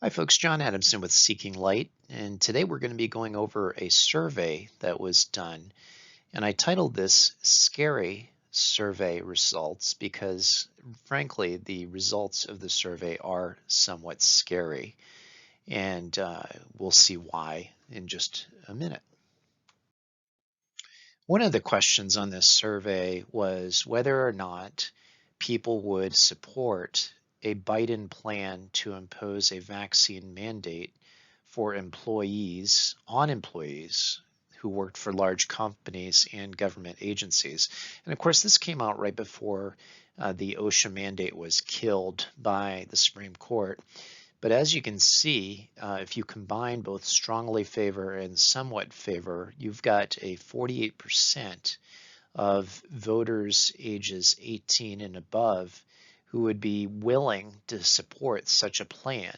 Hi folks, John Adamson with Seeking Light, and today we're going to be going over a survey that was done. And I titled this Scary Survey Results because, frankly, the results of the survey are somewhat scary. And we'll see why in just a minute. One of the questions on this survey was whether or not people would support a Biden plan to impose a vaccine mandate for employees who worked for large companies and government agencies. And of course, this came out right before the OSHA mandate was killed by the Supreme Court. But as you can see, if you combine both strongly favor and somewhat favor, you've got a 48% of voters ages 18 and above who would be willing to support such a plan.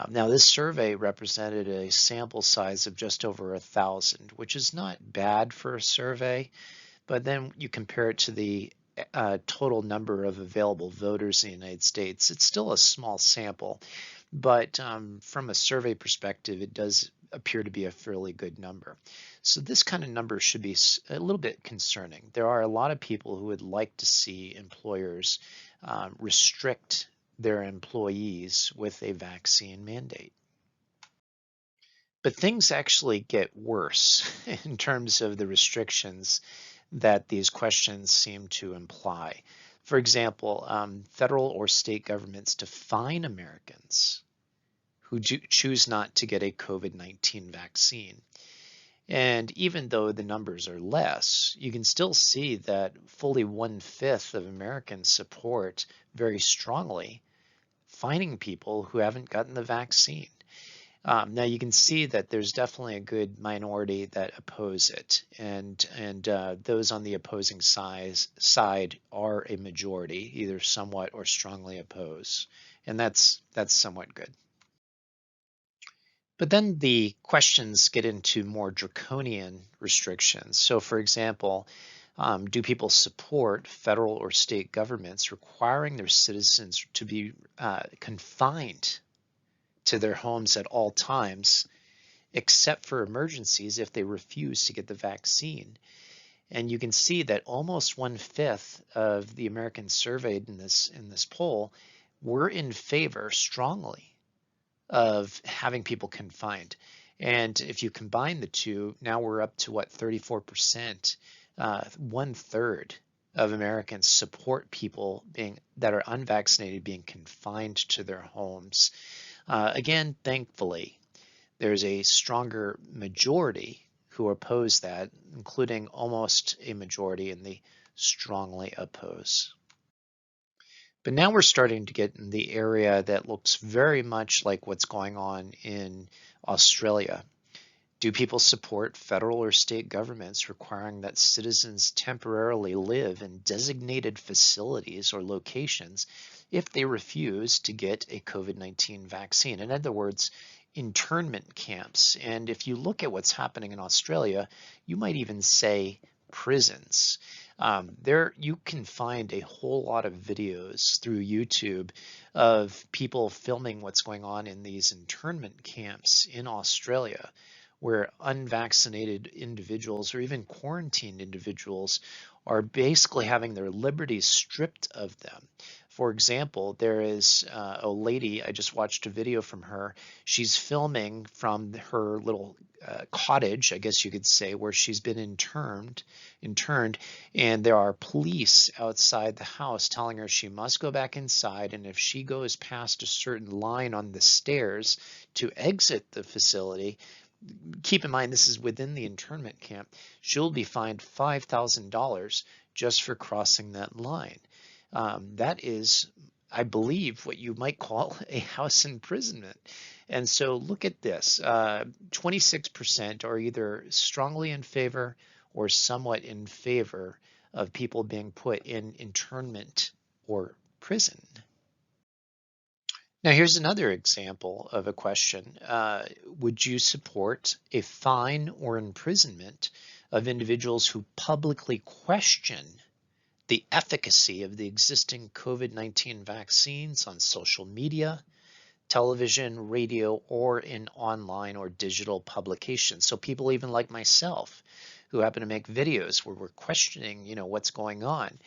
Now, this survey represented a sample size of just over 1,000, which is not bad for a survey, but then you compare it to the total number of available voters in the United States, it's still a small sample. But from a survey perspective, it does appear to be a fairly good number. So this kind of number should be a little bit concerning. There are a lot of people who would like to see employers restrict their employees with a vaccine mandate. But things actually get worse in terms of the restrictions that these questions seem to imply. For example, federal or state governments to fine Americans who choose not to get a COVID-19 vaccine. And even though the numbers are less, you can still see that fully 1/5 of Americans support very strongly fining people who haven't gotten the vaccine. Now you can see that there's definitely a good minority that oppose it, and those on the opposing side are a majority, either somewhat or strongly oppose, and that's somewhat good. But then the questions get into more draconian restrictions. So for example, do people support federal or state governments requiring their citizens to be confined to their homes at all times, except for emergencies if they refuse to get the vaccine? And you can see that almost 1/5 of the Americans surveyed in this poll were in favor strongly of having people confined. And if you combine the two, now we're up to what, 34%, 1/3 of Americans support people that are unvaccinated being confined to their homes. Again, thankfully, there's a stronger majority who oppose that, including almost a majority in the strongly oppose. But now we're starting to get in the area that looks very much like what's going on in Australia. Do people support federal or state governments requiring that citizens temporarily live in designated facilities or locations if they refuse to get a COVID-19 vaccine? In other words, internment camps. And if you look at what's happening in Australia, you might even say prisons. There you can find a whole lot of videos through YouTube of people filming what's going on in these internment camps in Australia, where unvaccinated individuals or even quarantined individuals are basically having their liberties stripped of them. For example, there is a lady, I just watched a video from her. She's filming from her little cottage, I guess you could say, where she's been interned, and there are police outside the house telling her she must go back inside, and if she goes past a certain line on the stairs to exit the facility, keep in mind this is within the internment camp, she'll be fined $5,000 just for crossing that line. That is, I believe, what you might call a house imprisonment. And so look at this, 26% are either strongly in favor or somewhat in favor of people being put in internment or prison. Now, here's another example of a question. Would you support a fine or imprisonment of individuals who publicly question the efficacy of the existing COVID-19 vaccines on social media, television, radio, or in online or digital publications. So people even like myself who happen to make videos where we're questioning, what's going on.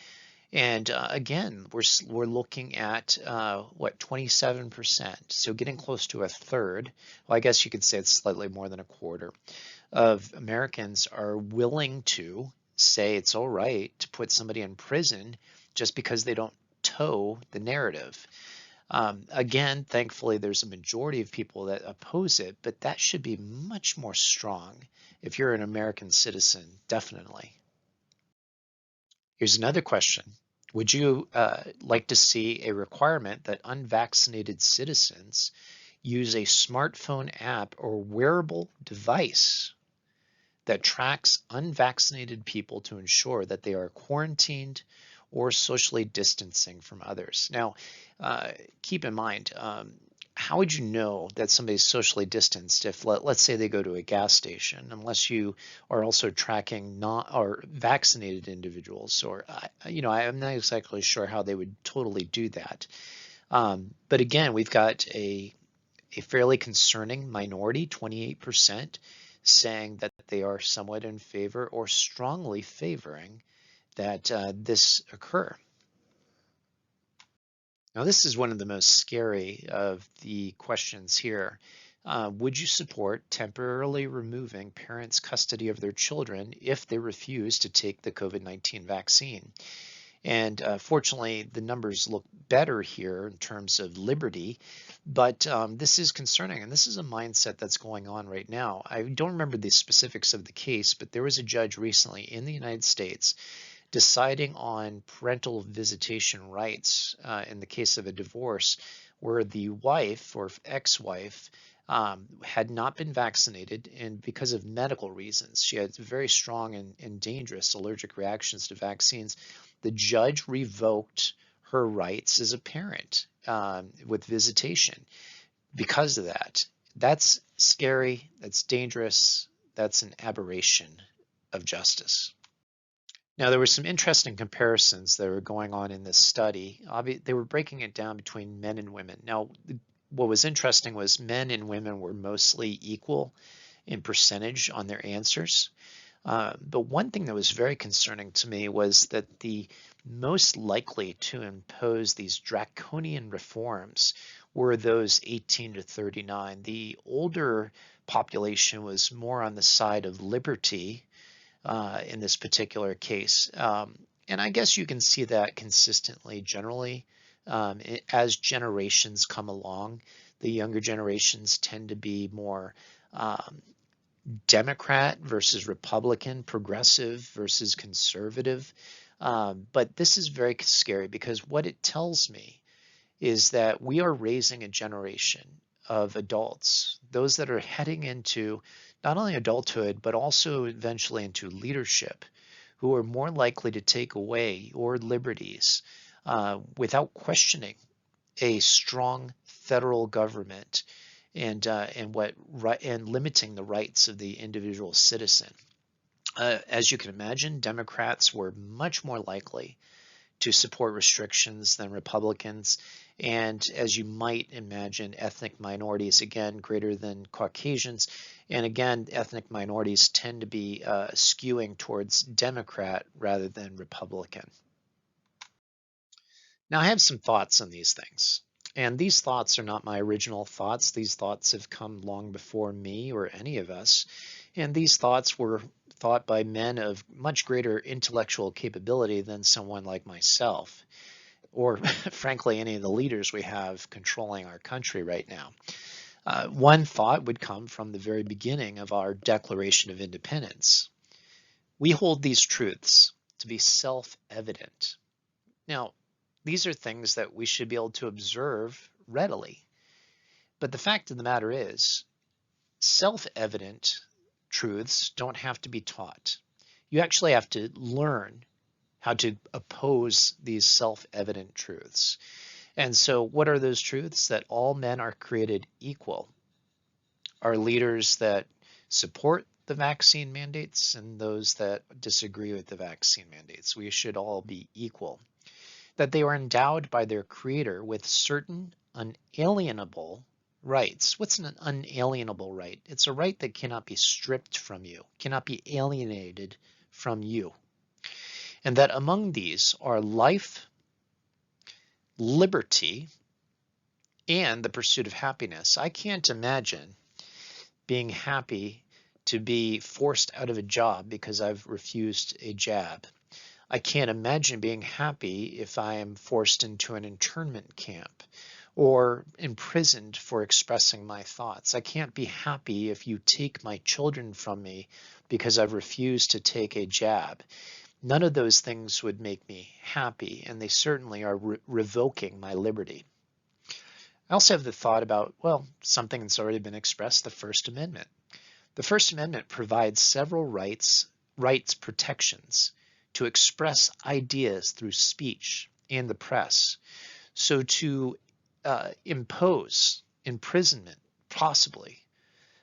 And again, we're looking at what, 27%, so getting close to a third. Well, I guess you could say it's slightly more than a quarter of Americans are willing to say it's all right to put somebody in prison just because they don't toe the narrative. Again, thankfully, there's a majority of people that oppose it, but that should be much more strong if you're an American citizen, definitely. Here's another question. Would you like to see a requirement that unvaccinated citizens use a smartphone app or wearable device that tracks unvaccinated people to ensure that they are quarantined or socially distancing from others? Now, keep in mind, how would you know that somebody's socially distanced if, let's say, they go to a gas station, unless you are also tracking not or vaccinated individuals? Or, I'm not exactly sure how they would totally do that. But again, we've got a fairly concerning minority, 28%, saying that they are somewhat in favor or strongly favoring that this occur. Now, this is one of the most scary of the questions here. Would you support temporarily removing parents' custody of their children if they refuse to take the COVID-19 vaccine? And fortunately, the numbers look better here in terms of liberty, but this is concerning, and this is a mindset that's going on right now. I don't remember the specifics of the case, but there was a judge recently in the United States deciding on parental visitation rights in the case of a divorce where the wife or ex-wife had not been vaccinated, and because of medical reasons, she had very strong and dangerous allergic reactions to vaccines. The judge revoked her rights as a parent with visitation because of that. That's scary, that's dangerous, that's an aberration of justice. Now, there were some interesting comparisons that were going on in this study. They were breaking it down between men and women. Now, what was interesting was men and women were mostly equal in percentage on their answers. But one thing that was very concerning to me was that the most likely to impose these draconian reforms were those 18 to 39. The older population was more on the side of liberty in this particular case. And I guess you can see that consistently generally as generations come along. The younger generations tend to be more Democrat versus Republican, progressive versus conservative. But this is very scary because what it tells me is that we are raising a generation of adults, those that are heading into not only adulthood, but also eventually into leadership, who are more likely to take away your liberties without questioning a strong federal government and limiting the rights of the individual citizen. As you can imagine, Democrats were much more likely to support restrictions than Republicans. And as you might imagine, ethnic minorities, again, greater than Caucasians. And again, ethnic minorities tend to be skewing towards Democrat rather than Republican. Now, I have some thoughts on these things. And these thoughts are not my original thoughts. These thoughts have come long before me or any of us. And these thoughts were thought by men of much greater intellectual capability than someone like myself, or frankly, any of the leaders we have controlling our country right now. One thought would come from the very beginning of our Declaration of Independence. We hold these truths to be self-evident. Now, these are things that we should be able to observe readily. But the fact of the matter is, self-evident truths don't have to be taught. You actually have to learn how to oppose these self-evident truths. And so what are those truths? That all men are created equal. Are leaders that support the vaccine mandates and those that disagree with the vaccine mandates. We should all be equal. That they were endowed by their creator with certain unalienable rights. What's an unalienable right? It's a right that cannot be stripped from you, cannot be alienated from you. And that among these are life, liberty, and the pursuit of happiness. I can't imagine being happy to be forced out of a job because I've refused a jab. I can't imagine being happy if I am forced into an internment camp or imprisoned for expressing my thoughts. I can't be happy if you take my children from me because I've refused to take a jab. None of those things would make me happy, and they certainly are revoking my liberty. I also have the thought about, well, something that's already been expressed, the First Amendment. The First Amendment provides several rights protections to express ideas through speech and the press. So to impose imprisonment, possibly,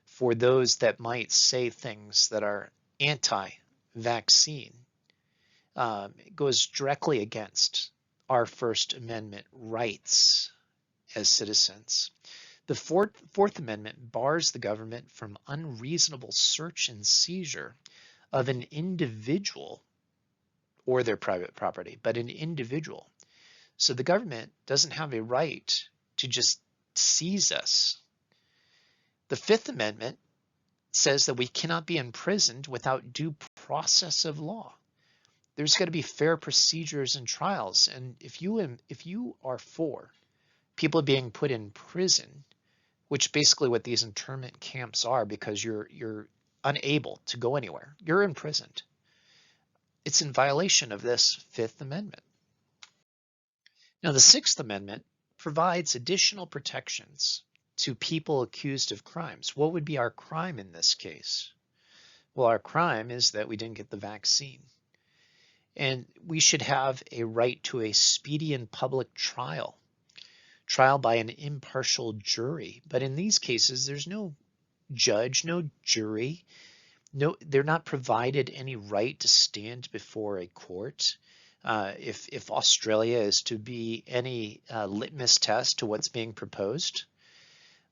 for those that might say things that are anti-vaccine, goes directly against our First Amendment rights as citizens. The Fourth Amendment bars the government from unreasonable search and seizure of an individual or their private property, but an individual. So the government doesn't have a right to just seize us. The Fifth Amendment says that we cannot be imprisoned without due process of law. There's got to be fair procedures and trials. And if you are for people being put in prison, which basically what these internment camps are, because you're unable to go anywhere, you're imprisoned. It's in violation of this Fifth Amendment. Now, the Sixth Amendment provides additional protections to people accused of crimes. What would be our crime in this case? Well, our crime is that we didn't get the vaccine. And we should have a right to a speedy and public trial by an impartial jury. But in these cases, there's no judge, no jury. No, they're not provided any right to stand before a court. If Australia is to be any litmus test to what's being proposed.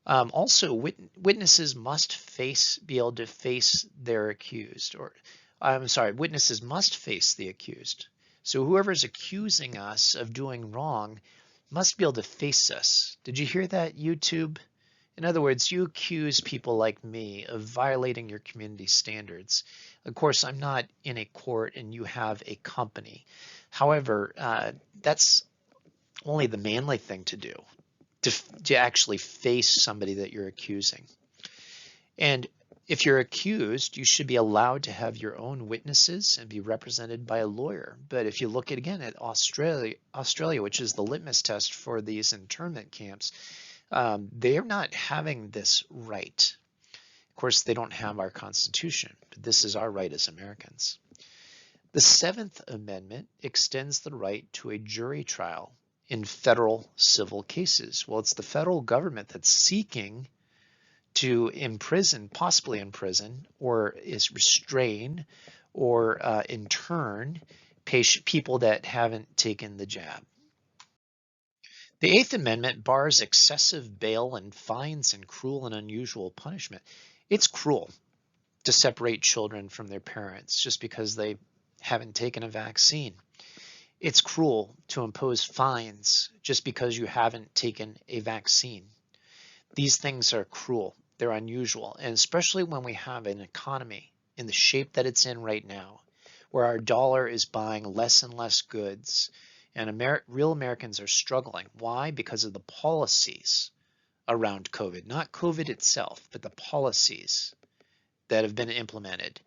Also, witnesses must be able to face their accused, or I'm sorry, witnesses must face the accused. So whoever's accusing us of doing wrong must be able to face us. Did you hear that, YouTube? In other words, you accuse people like me of violating your community standards. Of course, I'm not in a court and you have a company. However, that's only the manly thing to do, to actually face somebody that you're accusing. And if you're accused, you should be allowed to have your own witnesses and be represented by a lawyer. But if you look again at Australia, which is the litmus test for these internment camps, they're not having this right. Of course, they don't have our Constitution, but this is our right as Americans. The Seventh Amendment extends the right to a jury trial in federal civil cases. Well, it's the federal government that's seeking to possibly imprison, or is restrain, or intern people that haven't taken the jab. The Eighth Amendment bars excessive bail and fines and cruel and unusual punishment. It's cruel to separate children from their parents just because they haven't taken a vaccine. It's cruel to impose fines just because you haven't taken a vaccine. These things are cruel. They're unusual, and especially when we have an economy in the shape that it's in right now, where our dollar is buying less and less goods, and real Americans are struggling. Why? Because of the policies around COVID, not COVID itself, but the policies that have been implemented.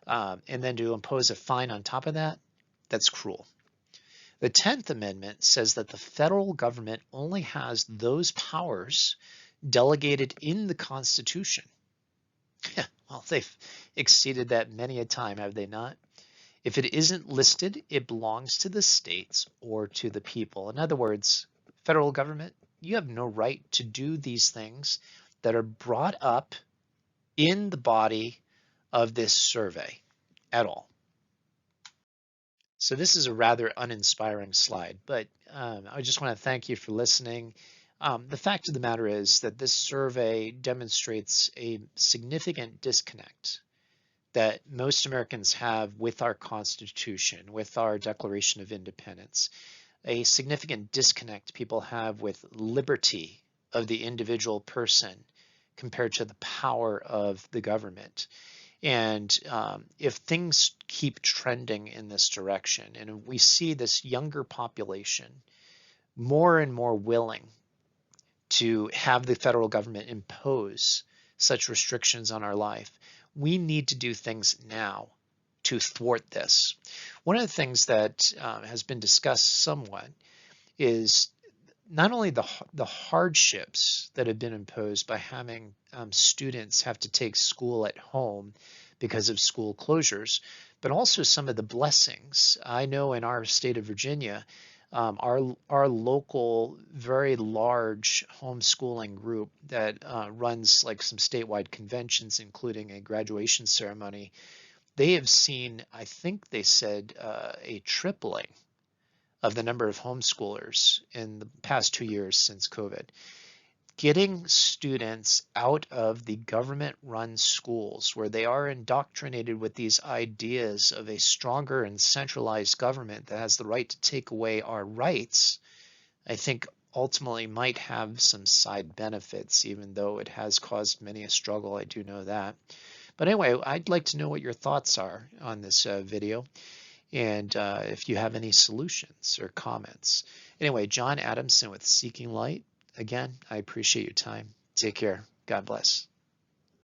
And then to impose a fine on top of that, that's cruel. The 10th Amendment says that the federal government only has those powers delegated in the Constitution. Well, they've exceeded that many a time, have they not? If it isn't listed, it belongs to the states or to the people. In other words, federal government, you have no right to do these things that are brought up in the body of this survey at all. So this is a rather uninspiring slide, but I just want to thank you for listening. The fact of the matter is that this survey demonstrates a significant disconnect that most Americans have with our Constitution, with our Declaration of Independence, a significant disconnect people have with liberty of the individual person compared to the power of the government. And if things keep trending in this direction, and we see this younger population more and more willing to have the federal government impose such restrictions on our life, we need to do things now to thwart this. One of the things that has been discussed somewhat is not only the hardships that have been imposed by having students have to take school at home because of school closures, but also some of the blessings. I know in our state of Virginia, our local, very large homeschooling group that runs like some statewide conventions, including a graduation ceremony, they have seen, I think they said, a tripling of the number of homeschoolers in the past 2 years since COVID. Getting students out of the government-run schools where they are indoctrinated with these ideas of a stronger and centralized government that has the right to take away our rights, I think ultimately might have some side benefits, even though it has caused many a struggle. I do know that. But anyway, I'd like to know what your thoughts are on this video, and if you have any solutions or comments. Anyway, John Adamson with Seeking Light. Again, I appreciate your time. Take care. God bless.